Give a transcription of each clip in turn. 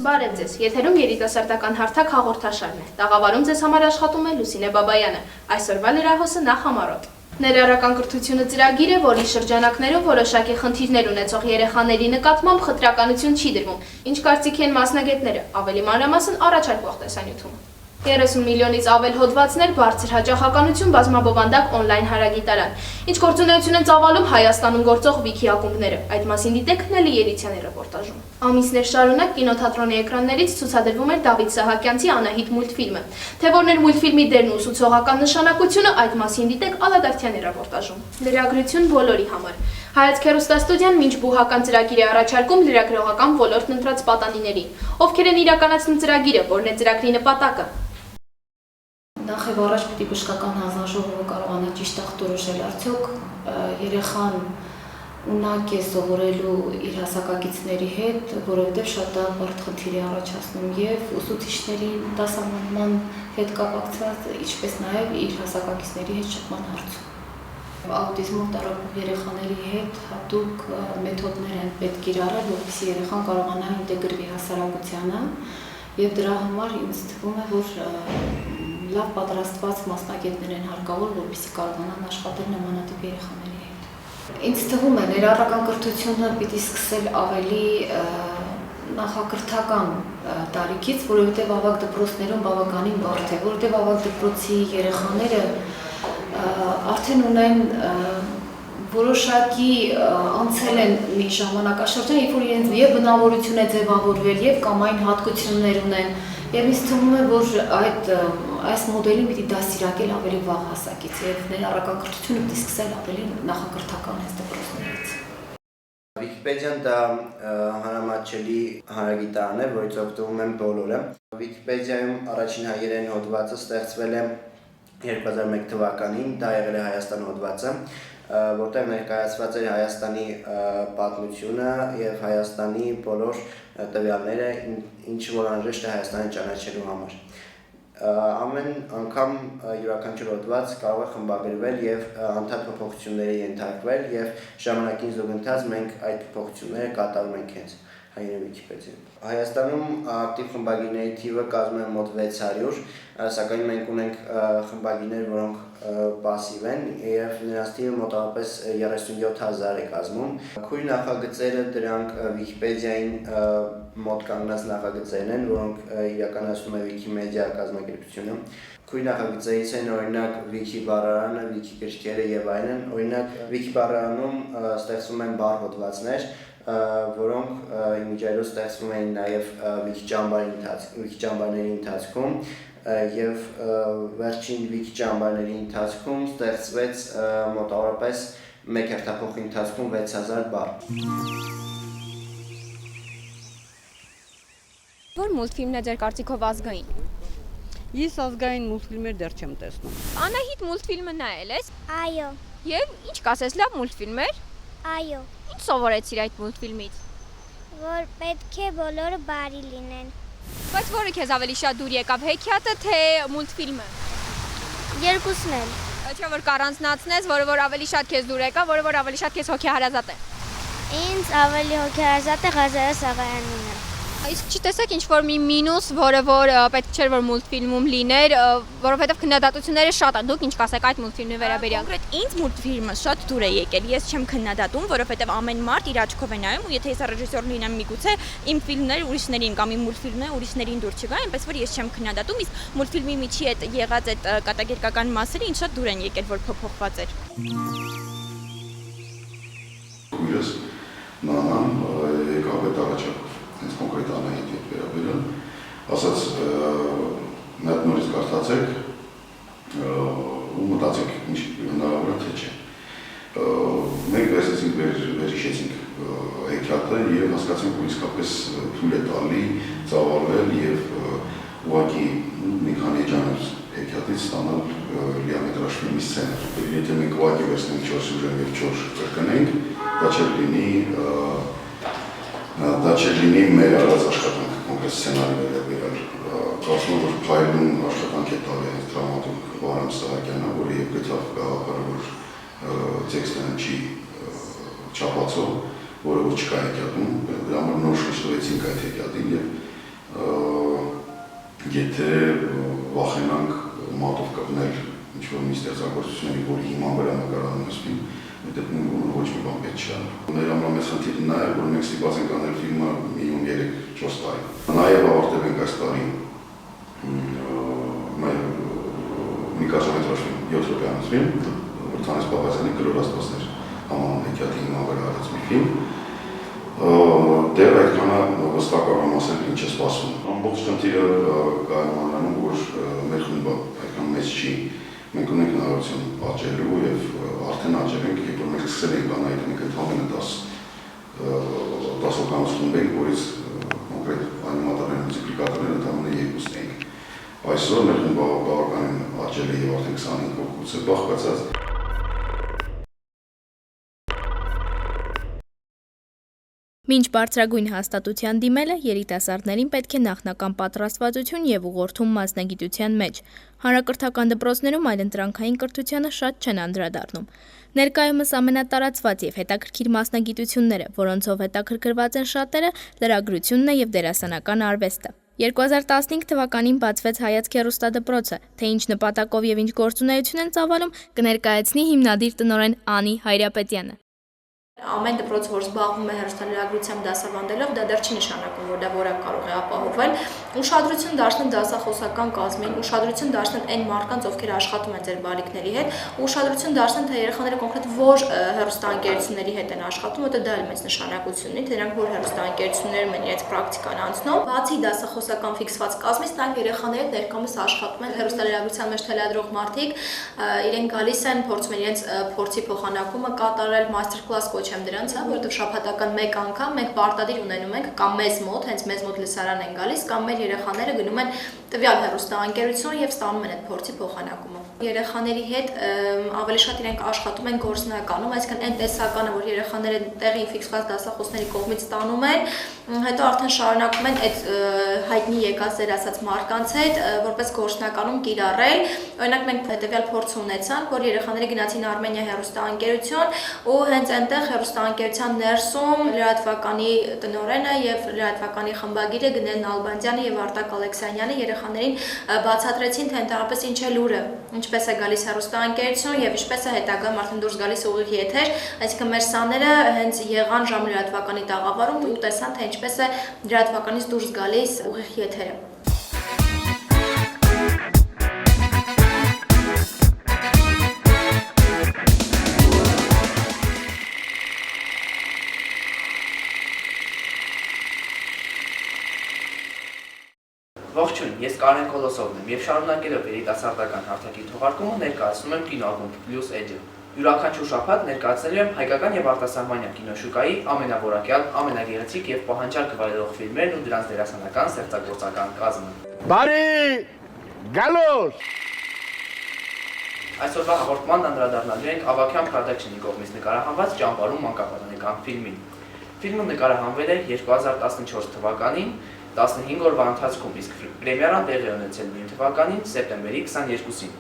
Բարև ձեզ, եթերում երիտասարդական հարթակ հաղորդաշարն է։ Տաղավարում ձեզ համար աշխատում է Լուսինե Բաբայանը, այսօրվա լրահոսը նախամարոտ։ Ներառական կրթությունը ծրագիր է, որի շրջանակներում որոշակի խնդիրներ ունեցող երեխաների նկատմամբ խտրականություն չի դրվում, ինչ կարծիքի են մասնագետները, ավելի մանրամասն առաջարկվող տեսանյութում։ 30 միլիոնից ավել հոդվածներ, բարձր հաճախականություն, բազմաբովանդակ օնլայն հարագիտարան։ Ինչ գործունեություն են ծավալում Հայաստանում գործող Վիքի ակումբները։ Այդ մասին դիտեք Նելի Երիցյանի ռեպորտաժում։ Ամիսներ շարունակ կինոթատրոնի էկրաններից ցուցադրվում էր Դավիթ Սահակյանցի Անահիտ մուլտֆիլմը։ Թե որն էր մուլտֆիլմի դերն ու ուսուցողական նշանակությունը, այդ մասին դիտեք Ալադարթյանի ռեպորտաժում։ Լրագրություն բոլորի համար։ Հայացք հեռուստաստուդիան մինչ բուհական ծրագիր է առաջարկում լրագրողական ոլորտն ընտրած պատանիներին։ Ովքեր են իրականացնում ծրագիրը, որն է ծրագրի նպատակը։ Նախ եւ առաջ պիտի բժշկական հանձնաժողովը կարողանա ճիշտ ախտորոշել արդյոք երեխան ունակ է սովորելու իր հասակակիցների հետ, որովհետեւ շատ բարդ խնդիր է առաջացնում եւ ուսուցիչների դասավորման հետ կապակցված, ինչպես նաեւ իր հասակակիցների հետ շփման հարցում։ Աուտիզմով տառապող երեխաների հետ հատուկ մեթոդներ են պետք իրարել, որպեսզի երեխան կարողանա ինտեգրվի հասարակությանը եւ դրա համար ինձ թվում է, որ լավ պատրաստված մասնագետներ են հարկավոր, որպեսզի կարողանան աշխատել նմանատիպ երեխաների հետ։ Ինձ թվում է, ներառական կրթությունը պիտի սկսել ավելի նախակրթական տարիքից, որովհետև ավագ դպրոցներում բավականին բարդ է, որովհետև ավագ դպրոցի երեխաները արդեն ունեն որոշակի անցել են մի ժամանակաշրջան, երբ որ իրենց եւ բնավորություն է ձևավորվել, եւ կամային հատկություններ ունեն, եւ ինձ թվում է, որ այս մոդելին պիտի դաստիարակել ավելի վաղ հասակից եւ ներառական կրթությունը պիտի սկսել ավելի նախակրթական այս դպրոցներից։ Վիկիպեդիան դա հանրամատչելի հանրագիտարան է, որից օգտվում են բոլորը։ Վիկիպեդիայում առաջին հայերեն հոդվածը ստեղծվել է 2001 թվականին, դա եղել է Հայաստան հոդվածը, որտեղ ներկայացված էր Հայաստանի պատմությունը եւ Հայաստանի բոլոր տվյալները, ինչը որ անհրաժեշտ է Հայաստանի ճանաչելու համար։ Ամեն անգամ յուրաքանչյուր հոդված կարող է խմբագրվել եւ անդադար փոփոխությունների ենթարկվել եւ ժամանակին զուգընթաց մենք այդ փոփոխությունները կատարում ենք հենց հայերեն Վիկիպեդիայում։ Հայաստանում ակտիվ խմբագիրների թիվը կազմում է մոտ 600, սակայն մենք ունենք խմբագիրներ, որոնք պասիվ են եւ նրանց թիվը մոտավորապես 37000 է կազմում։ Քույր նախագծերը դրանք Վիկիպեդիային մոտ կանգնած նախագծերն են, որոնք իրականացնում է Wikimedia կազմակերպությունը։ Քույր նախագծերից են օրինակ Wiki բառարանը, Wiki գրքերը եւ այլն։ Օրինակ Wiki բառարանում ստեղծվում են բառ հոդվածներ, որոնք իմիջիայլոց ստեղծվում էին նաև Wiki ճամբարների ընթացքում եւ վերջին Wiki ճամբարների ընթացքում ստեղծվեց մոտավորապես մեկ հերթափոխի ընթացքում 6000 բառ։ Որ մուլտֆիլմն է ձեր կարծիքով ազգային։ Ես ազգային մուլտֆիլմեր դեռ չեմ տեսնում։ Անահիտ մուլտֆիլմը նայել ես։ Այո, Եվ ինչ կասես, լավ մուլտֆիլմ էր։ այո, Ինչ սովորեցիր այդ մուլտֆիլմից։ որ պետք է բոլորը բարի լինեն։ Բայց որը քեզ ավելի շատ դուր եկավ, հեքիաթը թե մուլտֆիլմը։ Երկուսն էլ։ Չէ՞ որ կառանձնացնես, որը ավելի շատ քեզ դուր եկավ, որը ավելի շատ քեզ հոգեհարազատ է։ Ինձ ավելի հոգեհարազատ է Ղազարե Սաղայանինը։ Իսկ չտեսեք ինչ-որ մի մինուս, որը պետք չէր որ մուլտֆիլմում լիներ, որովհետև քննադատությունները շատ են։ Դուք ինչ կասեք այդ մուլտֆիլմի վերաբերյալ։ Կոնկրետ ինձ մուլտֆիլմը շատ դուր է եկել։ Ես չեմ քննադատում, որովհետև ամեն մարդ իր աչքով է նայում, ու եթե ես ռեժիսոր լինեմ, միգուցե իմ ֆիլմները ուրիշներին կամ իմ մուլտֆիլմները ուրիշներին դուր չգա, այնպես որ ես չեմ քննադատում, իսկ մուլտֆիլմի միջի հետ եղած այդ կատակերգական մասերը ինձ շատ դուր են եկել, որ փոփոխված էր։ Քույրս նանան եկավ այդ առաջարկով, հենց կոնկրետ Անահիտի հետ վերաբերել, ասաց մեկ նորից կարդացեք ու մտածեք ինչ հնարավոր է թե չէ։ Մենք վերցեցինք վերհիշեցինք հեքիաթը եւ հասկացանք, որ իսկապես թույլ է տալի ծավալվել եւ ուղղակի մի քանի էջանոց հեքիաթից ստանալ լիամետրաժ ֆիլմի սցենար։ Եթե մենք ուղղակի վերցնենք 4 սյուժե եւ 4 կրկնենք, դա չէր լինի մեր արած աշխատանք, կոնկրետ սցենարի վերաբերյալ։ Կարծում եմ, որ փայլուն աշխատանք է տալի հենց դրամատուրգ Վարամ Սահակյանը, որը եւ գտավ գաղափարը, որ տեքստը չի չափածով, որը որ չկա հեքիաթում, դրա համար նոր շրջվեցինք այդ հեքիաթին եւ եթե վախենանք մատով կպնել ինչ-որ մի ստեղծագործությունների, որի հիման վրա նկարահանում ես ֆիլմ, դեպքում ոչ մի բան պետք չի անել։ Մեր ամենամեծ խնդիրն նա է, որ մենք ստիպված ենք անել ֆիլմը մինում 3-4 տարի։ Նաև ավարտել ենք այս տարի մի կարճամետրաժ ֆիլմ, 7 րոպեանոց ֆիլմ, որ Թանես Պապազյանի «Կլոր աստվածներ» համանուն հեքիաթի հիման վրա արած մի ֆիլմ։ Դեռ այդքանը վստահ կարող եմ ասել ինչ է սպասվում։ Ամբողջ խնդիրը կայանում, որ մեր խմբը այդքան մեծ չի, մենք ունենք հնարավորություն աճելու եւ արդեն աճել ենք, երբ որ մենք սկսել ենք անայդ մենք ընդհանրապես 10 հոգանոց խումբ ենք, որից կոնկրետ անիմատորներն ու ցիկլիկատորները ընդհանրապես 2-ն ենք։ Այսօր մեր խումբը բավականին աճել է եւ արդեն 25 հոգուց է բաղկացած։ Մինչ բարձրագույն հաստատության դիմելը երիտասարդներին պետք է նախնական պատրաստվածություն եւ ուղղորդում մասնագիտության մեջ։ Հանրակրթական դպրոցներում այլընտրանքային կրթությանը շատ չեն անդրադառնում։ Ներկայումս ամենատարածված եւ հետաքրքիր մասնագիտությունները, որոնցով հետաքրքրված են շատերը, լրագրությունն է եւ դերասանական արվեստը։ 2015 թվականին բացվեց Հայացք հեռուստադպրոցը, թե ինչ նպատակով եւ ինչ գործունեություն են ծավալում, կներկայացնի հիմնադիր տնօրեն Անի Հայրապետյանը։ Ամեն դպրոց, որ զբաղվում է հեռուստալրագրությամբ դասավանդելով, դա դեռ չի նշանակում, որ դա որակ կարող է ապահովել։ Ուշադրություն դարձնել դասախոսական կազմին, ուշադրություն դարձնել այն մարդկանց, ովքեր աշխատում են ձեր բարիկների հետ, ուշադրություն դարձնել, թե երեխաները կոնկրետ որ հեռուստաընկերությունների հետ են աշխատում, որտեղ դա էլ մեծ նշանակություն ունի, թե նրանք որ հեռուստաընկերություններում են իրենց պրակտիկան անցնում։ Բացի դասախոսական ֆիքսված կազմից, նաև երեխաները ներկայումս աշխատում են հեռուստալրագրության մեջ թելադրող մարդիկ, իրենք գալիս են, փորձում են իրենց փորձի փոխանակումը կատարել, մաստեր-կլաս կոչեմ դրանց, որովհետև շաբաթական մեկ անգամ մենք պարտադիր ունենում ենք կամ մեզ մոտ, հենց մեզ մոտ լսարան են գալիս, կամ մեր երեխաները գնում են տվյալ հեռուստաընկերություն եւ ստանում են այդ փորձի փոխանակումը։ Երեխաների հետ ավելի շատ իրենք աշխատում են գործնականում, այսինքն այն տեսականը, որ երեխաները տեղի ֆիքսված դասախոսների կողմից ստանում են, հետո արդեն շարունակում են այդ հայտնի եկած ձեր ասած մարդկանց հետ որպես գործնականում կիրառել։ Օրինակ մենք հետեւյալ փորձ ունեցանք, որ երեխաները գնացին Արմենիա հեռուստաընկերություն ու հենց այնտեղ հեռուստաընկերության ներսում լրատվականի տնօրենը եւ լրատվականի խմբագիրը Գնեն Նալբանդյանը եւ Արտակ Ալեքսանյանը երեխաներին բացատրեցին, թե ընդհանրապես ինչ է լուրը, ինչպես է գալիս հեռուստաընկերություն եւ ինչպես է հետագայում արդեն դուրս գալիս ուղիղ եթեր, այսինքն մեր սաները հենց եղան ժամ լրատվականի տաղավարում ու տեսան, թե ինչպես է լրատվականից դուրս գալիս ուղիղ եթերը։ Ողջույն, ես Կարեն Կոլոսովն եմ եւ շարունակելով երիտասարդական հարթակի թողարկումը ներկայացնում եմ կինոակումբ Plus Edge-ը։ Յուրաքանչյուր շաբաթ ներկայացնելու եմ հայկական եւ արտասահմանյան կինոշուկայի ամենավորակյալ, ամենագեղեցիկ եւ պահանջարկ վայելող ֆիլմերն ու դրանց դերասանական ստեղծագործական կազմը։ Բարի գալոս։ Այսօրվա հաղորդման անդրադառնալու ենք Ավագյան Production-ի կողմից նկարահանված Ճամբարում մանկապատանեկան ֆիլմին։ Ֆիլմը նկարահանվել է 2014 թվականին 15 օրվա ընթացքում, իսկ պրեմիերան տեղի ունեցել նույն թվականին սեպտեմբերի 22-ին։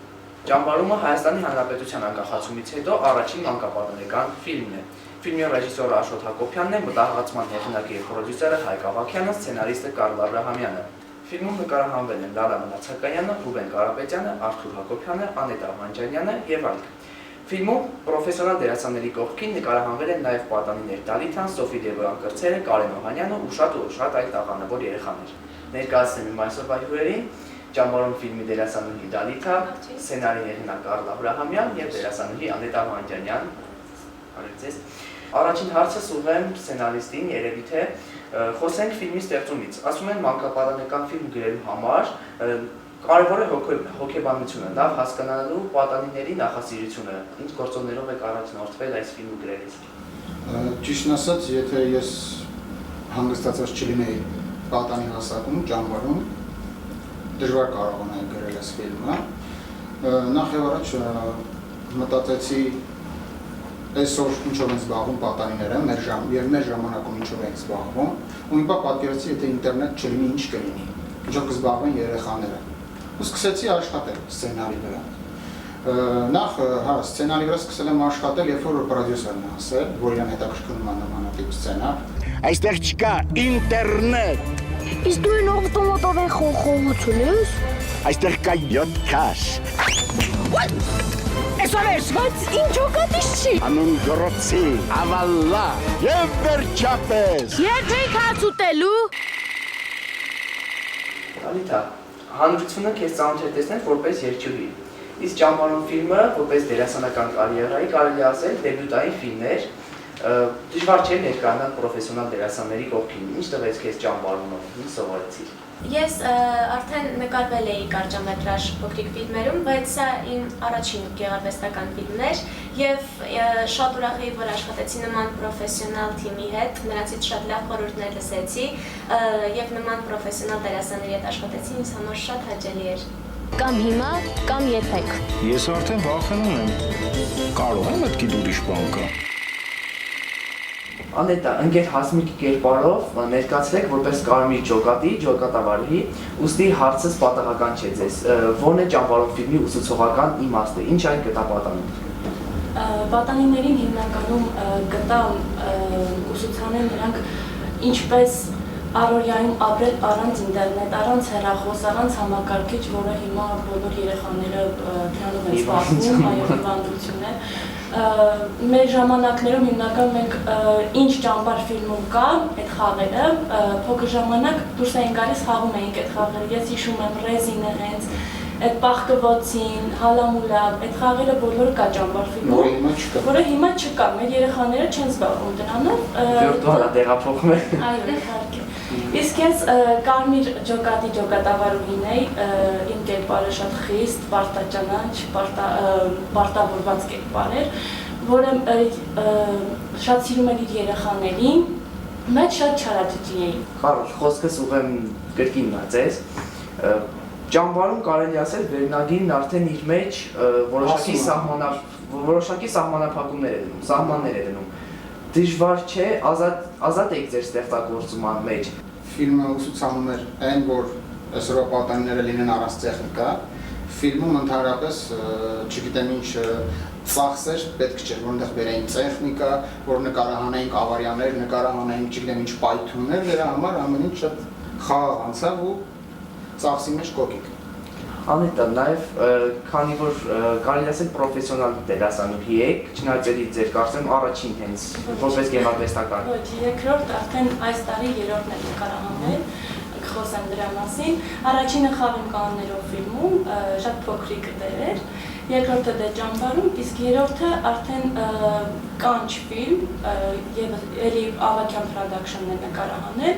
Ճամբարումը Հայաստանի Հանրապետության անկախացումից հետո առաջին մանկապատանեկան ֆիլմն է։ Ֆիլմի ռեժիսորը Աշոտ Հակոբյանն է, մտահղացման հեղինակը եւ պրոդյուսերը Հայկ Ավագյանը, սցենարիստը Կարլ Աբրահամյանը։ Ֆիլմում նկարահանվել են Լալա Մնացականյանը, Ռուբեն Կարապետյանը, Արթուր Հակոբյանը, Անետա Մանջանյանը եւ այլք։ Ֆիլմում պրոֆեսիոնալ դերասանների կողքին նկարահանվել են նաև պատանիներ Դալիթան, Սոֆի Դեբոյան Կրծերը, Կարեն Օհանյանը ու շատ այլ տաղանդավոր երեխաներ։ Ներկայացնում եմ այսօրվա հյուրերին Ճամբարում ֆիլմի դերասանուհի Դալիթա, սցենարի հեղինակ Կարլ Աբրահամյան եւ դերասանուհի Անետա Մանջանյան։ Բարև։ Առաջին հարցս ուղղեմ սցենարիստին, երևի թե խոսենք ֆիլմի ստեղծումից։ Ասում են մանկապատանեկան ֆիլմ գրելու համար կարևոր է հոգեբանությունը, լավ հասկանալու պատանիների նախասիրությունը։ Ինչ գործոններով եք առաջնորդվել այս ֆիլմը գրելիս։ Ճիշտն ասած, եթե ես հանգստացած չլինեի պատանի հասակում, Ճամբարում, դժվար կարողանայի գրել այս ֆիլմը։ Նախ եւ առաջ մտածեցի այսօր ինչով են զբաղվում պատանիները, մեր ժամանակում ինչով են զբաղվում, ու մի բան պատկերացի, եթե ինտերնետ չլինի, ինչ կլինի, ինչով կզբաղվեն երեխաները։ Ու սկսեցի աշխատել սցենարի վրա։ Նախ, սցենարի վրա սկսել եմ աշխատել, երբ որ պրոդյուսերն ասել, որ իրեն հետաքրքրում է նմանատիպ սցենար։ Այստեղ չկա ինտերնետ, Իսկ դու այն ավտոմատով են խողություն ես։ Այստեղ կա 7 քաշ։ Բայց ինչ օգատից չի։ Անուն գրոցի, ավալլա եւ վերջապես։ Երբ եք հաց ուտելու։ Ալիթա, հանրությունը քեզ ծանոթ է տեսնել որպես երգչուհի։ Իսկ Ճամբարում ֆիլմը որպես դերասանական կարիերայի կարելի ասել դեբյուտային ֆիլմ էր։ Դժվար չէ ներկայանալ պրոֆեսիոնալ դերասանների կողքին։ Ինչ տվեց քեզ Ճամբարում, ինչ սովորեցիր։ Ես արդեն նկարվել էի կարճամետրաժ փոքրիկ ֆիլմերում, բայց սա իմ առաջին գեղարվեստական ֆիլմն էր եւ շատ ուրախ էի, որ աշխատեցի նման պրոֆեսիոնալ թիմի հետ, նրանցից շատ լավ խորհուրդներ լսեցի եւ նման պրոֆեսիոնալ դերասանների հետ աշխատեցի, ինձ համար շատ հաճելի էր։ Կամ հիմա, կամ երբեք։ Ես արդեն վախենում եմ։ Կարող եմ մտքիդ ուրիշ բան կա։ Անետա, ընկեր Հասմիկի կերպարով ներկայացրեք որպես Կարմիր ջոկատի, ջոկատավարի, ուստի հարցս պատահական չէ ձեզ։ Ո՞րն է Ճամբարում ֆիլմի ուսուցողական իմաստը, ինչ այն կտա պատանին։ Պատանիներին հիմնականում կտա ուսուցանել նրանք ինչպես առօրյայում ապրել առանց ինտերնետ, առանց հեռախոս, առանց համակարգիչ, որը հիմա բոլոր երեխաները դրանով են սպասում, այո, հիվանդություն է։ Մեր ժամանակներում հիմնական մենք ինչ ճամբար ֆիլմում կա, այդ խաղերը, փոքր ժամանակ դուրս էին գալիս խաղում էինք այդ խաղերը, ես հիշում եմ Ռեզինը հենց, այդ պախկվոցին, հալամուլա, այդ խաղերը բոլորը կա ճամբար ֆիլմում, որը հիմա չկա, մեր երեխաները չեն զբաղվում դրանով։ Վիրտուալ է տեղափոխում է։ Այո, իհարկե։ Իսկ ես Կարմիր ջոկատի ջոկատավարուհին էի, իմ կերպարը շատ խիստ, պարտաճանաչ, պարտավորված կերպար էր, որը շատ սիրում էր իր երեխաներին, մեծ շատ չարաճճի էի։ Խառը, խոսքս ուղեմ կրկին նայեց։ Ճամբարում կարելի ասել վերնագիրն արդեն իր մեջ որոշակի սահմանափակումներ է դնում, սահմաններ է դնում։ Դժվար չէ, ազատ եք ձեր ստեղծագործման մեջ։ Ֆիլմը ուսուցանում էր այն, որ այսօրվա պատանիները լինեն առանց տեխնիկա, ֆիլմում ընդհանրապես, չգիտեմ ինչ, ծախսեր պետք չէր, որ այնտեղ բերեին տեխնիկա, որ նկարահանեինք ավարիաներ, նկարահանեինք, չգիտեմ ինչ պայթյուններ, դրա համար ամեն ինչ շատ խաղաղ անցավ ու ծախսի մեջ կոկիկ։ Անետա, նաև քանի որ կարելի ասել պրոֆեսիոնալ դերասանուհի եք, չնայած ձեր կարծեմ առաջին հենց որպես գեղարվեստական։ Ոչ, երկրորդ արդեն այս տարի երրորդն եմ նկարահանել, կխոսեմ դրա մասին։ Առաջինը Խաղին կանոններով ֆիլմում, շատ փոքրիկ դեր էր, երկրորդը դե Ճամբարում, իսկ երրորդը արդեն կանչ ֆիլմ եւ էլի Ավակյան Production-ն է նկարահանել,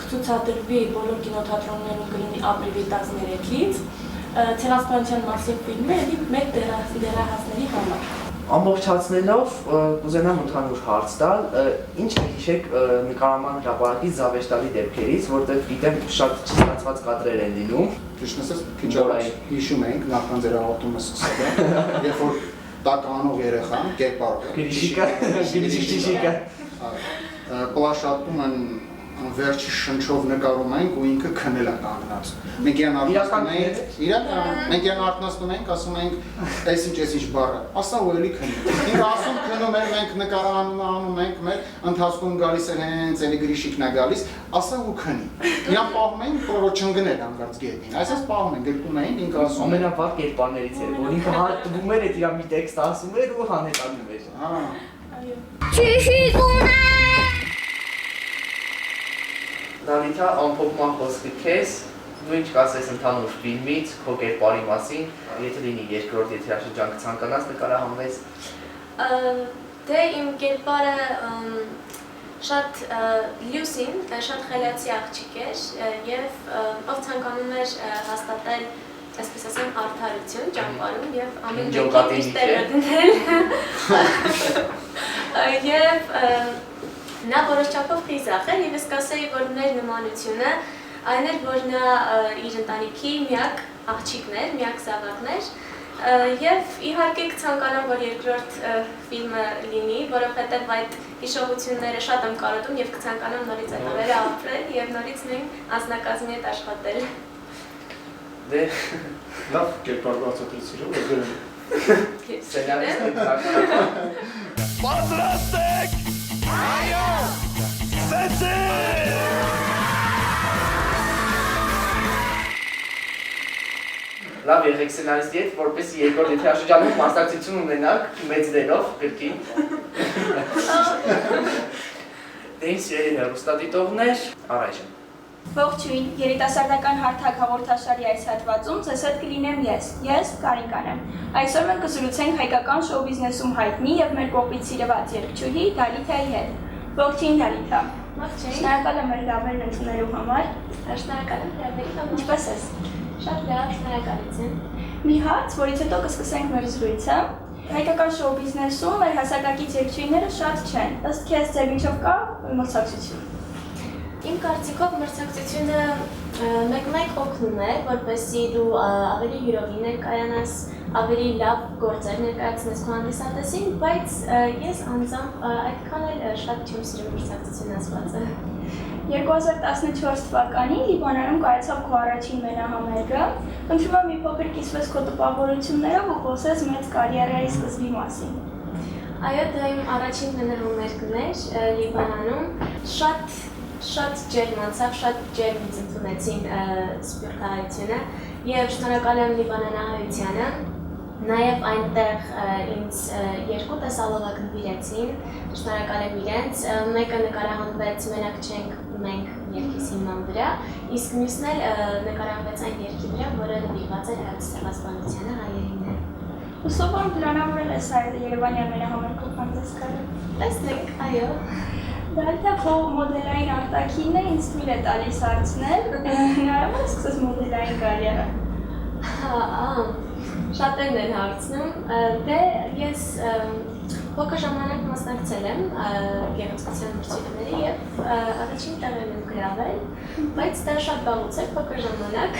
կցուցադրվի բոլոր կինոթատրոններում կլինի ապրիլի 13-ից, ցեղասպանության մասին ֆիլմը էլի մեկ դերահասների համար։ Ամբողջացնելով կուզենամ ընդհանուր հարց տալ, ինչ հիշեք նկարահանման հրապարակի զավեշտալի դեպքերից, որտեղ գիտեմ շատ չստացված կադրեր են լինում։ Ճիշտ ասած, քիչ առաջ հիշում ենք նախքան ձեր հաղորդումը սկսելը, երբ որ տականող երեխան կերպարով Գրիշիկա պլաշատում են վերջի շնչով նկարում ենք ու ինքը քնել է կանգնած։ Մենք իրան արթնացնում ենք, ասում ենք, այս ինչ բառը, ասա ու էլի քնի։ Ինքը ասում քնում էր, մենք նկարահանում ենք, մեր ընթացքում գալիս էր հենց էլի գրիշիկն է գալիս, ասա ու քնի։ Իրան պահում ենք, որ չընկներ հանկարծ գետին։ Այսպես պահում են, գրկում էին, ինքը ասում էր։ Ամենավատ կերպարներից էր, որ ինքը հատվում էր, այդ իր մի տեքստ ասում էր ու հանեցանում էր։ Հա։ Դավիթա, ամփոփման խոսքը քեզ, դու ինչ կասես ընդհանուր ֆիլմից, քո կերպարի մասին, եթե լինի երկրորդ եթերաշրջան կցանկանաս նկարահանվես։ Դե իմ կերպարը շատ լյուսին, շատ խելացի աղջիկ էր եւ ով ցանկանում էր հաստատել, այսպես ասեմ, արդարություն ճամբարում եւ ամեն մեկին իր տեղը դնել։ Եվ նա որոշ չափով խիզախ էր եւ ես կասեի, որ մեր նմանությունը այն էր, որ նա իր ընտանիքի միակ աղջիկն էր, միակ զավակն էր եւ իհարկե կցանկանամ, որ երկրորդ ֆիլմը լինի, որովհետեւ այդ հիշողությունները շատ եմ կարոտում եւ կցանկանամ նորից այդ օրերը ապրել եւ նորից մենք անձնակազմի հետ աշխատել։ Դե լավ կերպար բացատրեցիր, ո՞ր գրեմ։ Սենարիստը Պատրաստ եք։ Այո։ Ստեցեք։ լավ եղեք սցենարիստի հետ, որպեսզի երկրորդ եթերաշրջանում մասնակցություն ունենաք մեծ դերով գրքին։ Դե ինչ սիրելի հեռուստադիտողներ, առայժմ։ Ողջույն, երիտասարդական հարթակ հաղորդաշարի այս հատվածում ձեզ հետ կլինեմ ես Կարինկան եմ։ Այսօր մենք կզրուցենք հայկական շոու բիզնեսում հայտնի եւ մեր կողմից սիրված երգչուհի Դալիթայի հետ։ Ողջույն Դալիթա։ Ողջույն։ Շնորհակալ եմ հրավերն ընդունելու համար։ Շնորհակալ եմ հրավերի համար։ Ինչպե՞ս ես։ Շատ լավ, շնորհակալություն։ Մի հարց, որից հետո կսկսենք մեր զրույցը։ Հայկական շոու բիզնեսում մեր հասակակից երգչուհիները շատ չեն։ Ըստ քեզ ձեր միջով կա մրցակցություն։ Իմ կարծիքով մրցակցությունը մեկ-մեկ օգնում է, որպեսզի դու ավելի յուրովի ներկայանաս, ավելի լավ գործեր ներկայացնես քո հանդիսատեսին, բայց ես անձամբ այդքան էլ շատ չեմ սիրում մրցակցություն ասվածը։ 2014 թվականին Լիբանանում կայացավ քո առաջին մենահամերգը։ Խնդրում եմ մի փոքր կիսվես քո տպավորություններով ու խոսես մեծ կարիերայի սկզբի մասին։ Այո, դա իմ առաջին մենահամերգն էր Լիբանանում։ Շատ ջերմ անցավ, շատ ջերմ ինձ ընդունեցին սփյուռքահայությունը եւ շնորհակալ եմ Լիբանանահայությանը, նաեւ այնտեղ ինձ երկու տեսալովակ նվիրեցին, շնորհակալ եմ իրենց, մեկը նկարահանվեց «Մենակ չենք մենք» երգիս հիման վրա, իսկ մյուսն էլ նկարահանվեց այն երգի վրա, որը նվիրված էր հայոց ցեղասպանությանը, հայերին։ Ուսովան պլանավորել ես Երևանյան մենահամերգով հանդես գալու։ Տեսնենք, այո։ Դալիթա, քո մոդելային արտաքինն է ինձ թույլ է տալիս հարցնել, հնարավոր է սկսես մոդելային կարիերա։ Շատերն են հարցնում, դե ես փոքր ժամանակ մասնակցել եմ գեղեցկության մրցույթների եւ առաջին տեղերն եմ գրավել, բայց դա շատ բաղուց էր փոքր ժամանակ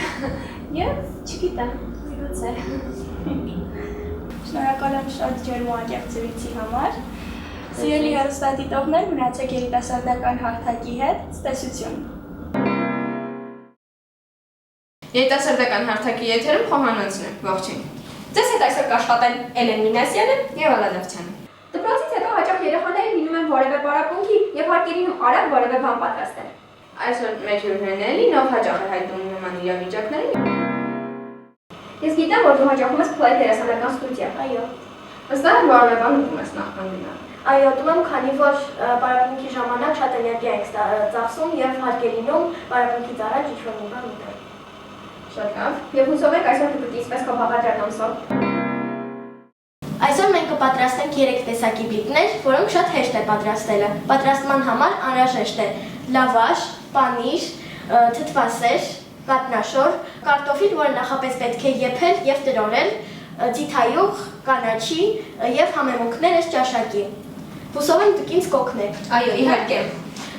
եւ չգիտեմ, միգուցե։ Շնորհակալ եմ շատ ջերմ ու անկեղծ զրույցի համար։ Սիրելի հեռուստադիտողներ, մնացեք երիտասարդական հարթակի հետ, ցտեսություն։ Երիտասարդական հարթակի եթերում Խոհանոցն է, ողջույն։ Ձեզ հետ այսօր կաշխատեն Էլեն Մինասյանը եւ Ալադավթյանը։ Դպրոցից հետո հաճախ երեխաները լինում են որևէ պարապմունքի եւ հարկերին արագ որևէ բան պատրաստել։ Այսօր մեր հյուրն է Էլին, ով հաճախ է հայտնում նման իրավիճակներին։ Ես գիտեմ, որ դու հաճախում ես փլայ դերասանական ստուդիա։ Այո։ Վստահ եմ, որևէ բան ուտում ես նախքան գնալ։ Այո, դու եմ, քանի որ պարապմունքի ժամանակ շատ էներգիա ենք ծախսում եւ հարկերինում պարապմունքից առաջ ինչ-որ մի բան ուտել։ Շատ լավ։ Եվ հուսով եք այսօր դու կիսվես քո բաղադրյալ ամսով։ Այսօր մենք կպատրաստենք 3 տեսակի բլիթներ, որոնք շատ հեշտ է պատրաստելը։ Պատրաստման համար անհրաժեշտ է լավաշ, պանիր, թթվասեր, կատնաշոր, կարտոֆիլ, որը նախապես պետք է եփել եւ տրորել, ձիթայուղ, կանաչի եւ համեմունքներ այս ճաշակի։ Հուսով եմ դուք ինձ կօգնեք։ Այո, իհարկե։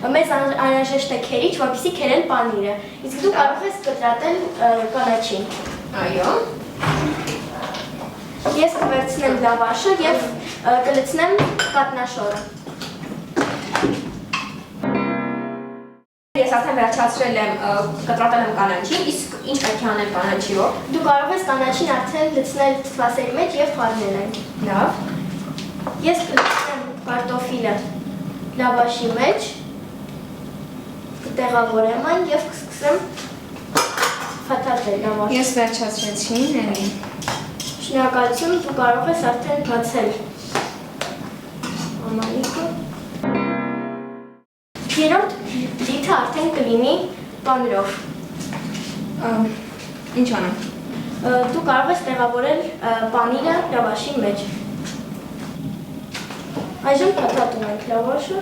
Մեզ անհրաժեշտ է քերիչ, որպեսզի քերեն պանիրը։ Իսկ դու կարող ես կտրատել կանաչին։ Այո։ Ես կվերցնեմ լավաշը եւ կլցնեմ կատնաշորը։ Ես արդեն վերջացրել եմ կտրատել եմ կանաչին, իսկ ինչ պետք է անեմ կանաչիով։ Դու կարող ես կանաչին արդեն լցնել թթվասերի մեջ եւ խառնել այն։ Լավ։ Ես կլցնեմ կարտոֆիլը լավաշի մեջ, կտեղավորեմ այն եւ կսկսեմ փաթաթել լավաշը։ Ես վերջացրեցի, Էլի։ Շնորհակալություն, դու կարող ես արդեն բացել ամանիկը։ Երրորդ բլիթը արդեն կլինի պանիրով։ Ինչ անեմ։ Դու կարող ես տեղավորել պանիրը լավաշի մեջ։ Այժմ փաթաթում ենք լավաշը։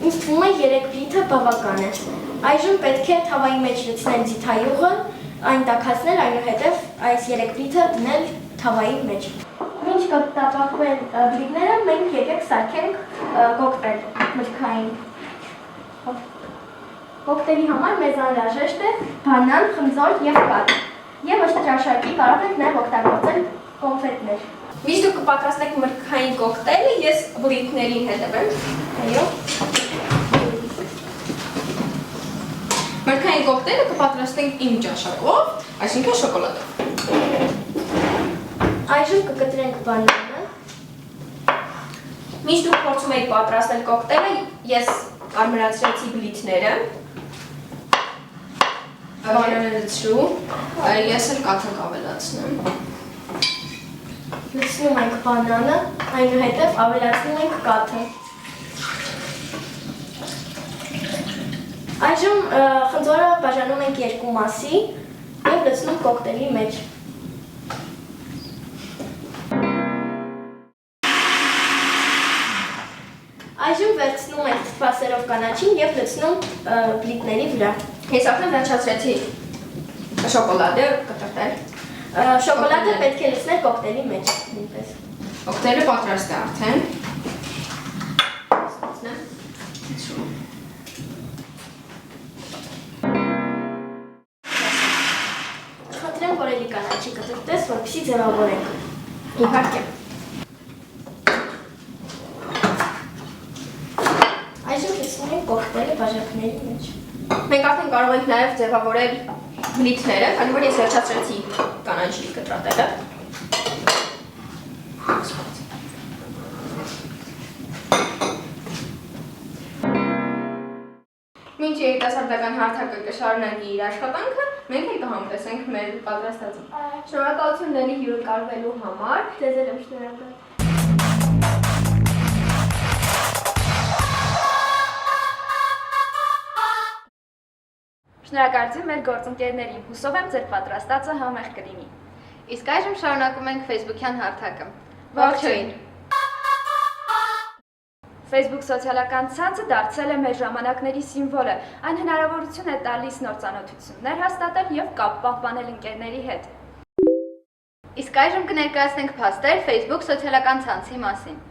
Ինձ թվում է 3 բլիթը բավական է։ Այժմ պետք է թավայի մեջ լցնել ձիթայուղը, այն տաքացնել, այնուհետև այս 3 բլիթը դնել թավայի մեջ։ Մինչ կտապակվեն բլիթները, մենք եկեք սարքենք կոկտեյլ մրգային։ Կոկտեյլի համար մեզ անհրաժեշտ է բանան, խնձոր եւ կաթ։ Եվ ըստ ճաշակի կարող եք նաեւ օգտագործել կոնֆետներ։ Միշտ դուք կպատրաստեք մրգային կոկտեյլը, ես բլիթներին հետևեմ։ Այո։ Մրգային կոկտեյլը կպատրաստենք իմ ճաշակով, այսինքն շոկոլադով։ Այժմ կկտրենք բանանը։ Միշտ դուք փորձում եք պատրաստել կոկտեյլը, ես կարմրացրեցի բլիթները։ Բանանը լցրու, ես էլ կաթը կավելացնեմ։ Լցնում ենք բանանը, այնուհետև ավելացնում ենք կաթը։ Այժմ խնձորը բաժանում ենք երկու մասի և լցնում կոկտեյլի մեջ։ Այժմ վերցնում ենք թթվասերով կանաչին և լցնում բլիթների վրա։ Ես արդեն վերջացրեցի շոկոլադը կտրտել։ Շոկոլադը պետք է լցնել կոկտեյլի մեջ նույնպես։ Կոկտեյլը պատրաստ է արդեն։ Խնդրեմ որելի կանաչի կտրտես, որպեսզի ձևավորենք։ Իհարկե։ Այժմ լցնում ենք կոկտեյլը բաժակների մեջ։ Մենք արդեն կարող ենք նաև ձևավորել բլիթները, քանի որ ես վերջացրեցի կանաչի կտրատելը։ Մինչ երիտասարդական հարթակը կշարունակի իր աշխատանքը, մենք էլ կհամտեսենք մեր պատրաստածը։ Շնորհակալություն Լենի հյուրը կարվելու համար։ Ձեզ էլ եմ շնորհակալ։ Շնորհակալություն մեր գործընկերներին։ Հուսով եմ ձեր պատրաստածը համեղ կլինի։ Իսկ այժմ շարունակում ենք Facebook-յան հարթակը։ Ողջույն։ Facebook սոցիալական ցանցը դարձել է մեր ժամանակների սիմվոլը։ Այն հնարավորություն է տալիս նոր ծանոթություններ հաստատել և կապ պահպանել ընկերների հետ։ Իսկ այժմ կներկայացնենք փաստեր Facebook սոցիալական ցանցի մասին։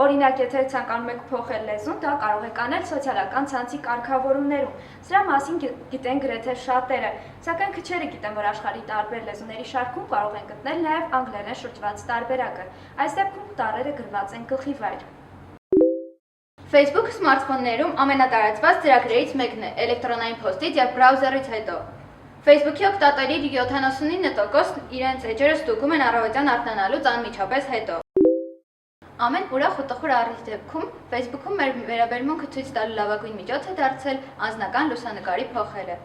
Օրինակ, եթե ցանկանում եք փոխել լեզուն, դա կարող եք անել սոցիալական ցանցի կարգավորումներում։ Սրա մասին գիտեն գրեթե շատերը, սակայն քչերը գիտեն, որ աշխարհի տարբեր լեզուների շարքում կարող են գտնել նաև անգլերեն շրջված տարբերակը։ Այս դեպքում տառերը գրված են գլխիվայր։ Facebook սմարթֆոններում ամենատարածված ծրագրերից մեկն է էլեկտրոնային փոստից և բրաուզերից հետո։ Facebook-ի օգտատերերի 79% իրենց էջերը ստուգում են առավոտյան արթնանալուց անմիջապես հետո։ Ամեն ուրախ ու տխուր առիթ դեպքում Facebook-ում մեր վերաբերմունքը ցույց տալու լավագույն միջոց է դարձել անձնական լուսանկարի փոխելը։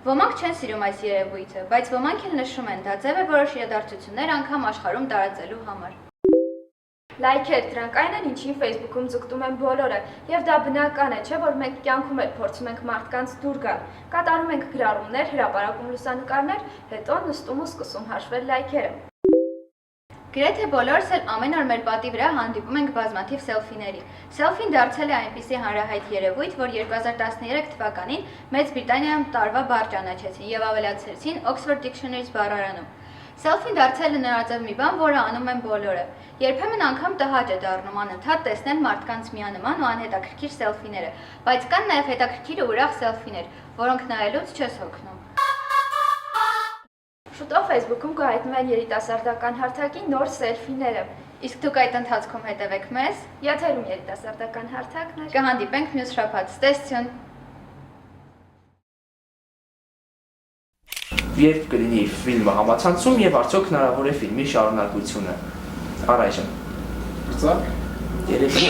Ոմանք չեն սիրում այս երևույթը, բայց ոմանք էլ նշում են, դա ձև է որոշ իրադարձություններ անգամ աշխարհում տարածելու համար։ Լայքեր, դրանք այն են, ինչին Facebook-ում ձգտում են բոլորը, և դա բնական է, չէ՞ որ մենք կյանքում էլ փորձում ենք մարդկանց դուր գալ։ Կատարում ենք գրառումներ, հրապարակում լուսանկարներ, հետո նստում ու սկսում հաշվել լայքերը։ Գրեթե բոլորս էլ ամեն օր մեր պատի վրա հանդիպում ենք բազմաթիվ սելֆիների։ Սելֆին դարձել է այնպիսի հանրահայտ երևույթ, որ 2013 թվականին Մեծ Բրիտանիայում տարվա բառ ճանաչեցին և ավելացրեցին Oxford Dictionary-ից բառարանում։ Սելֆին դարձել է նորաձև մի բան, որը անում են բոլորը։ Երբեմն անգամ տհաճ է դառնում անընդհատ տեսնել մարդկանց միանման ու անհետաքրքիր սելֆիները, բայց կան նաև հետաքրքիր ու ուրախ սելֆիներ, որոնք նայելուց չես հոգնում։ Շուտով Facebook-ում կհայտնվեն երիտասարդական հարթակի նոր սելֆիները։ Իսկ դուք այդ ընթացքում հետևեք մեզ։ Եթերում երիտասարդական հարթակն է։ Կհանդիպենք մյուս շաբաթ։ Ստեսություն։ Երբ կլինի ֆիլմը համացանցում եւ արդյոք հնարավոր է ֆիլմի շարունակությունը։ Առայժմ։ Բրծակ։ Երևի։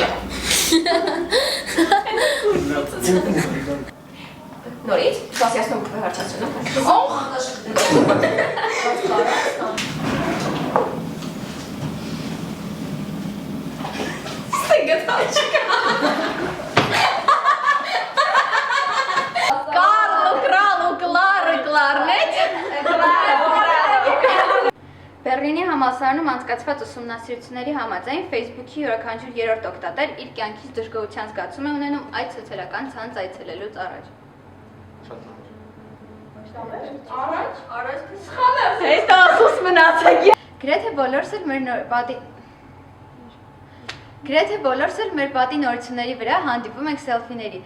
Նորից սասիասնում կհարցացնեմ։ Օհ, Բեռլինի համալսարանում անցկացված ուսումնասիրությունների համաձայն Facebook-ի յուրաքանչյուր երրորդ օգտատեր իր կյանքից դժգոհության զգացում է ունենում այդ սոցիալական ցանց այցելելուց առաջ։ Գրեթե բոլորս էլ մեր պատի նորությունների վրա հանդիպում ենք սելֆիների,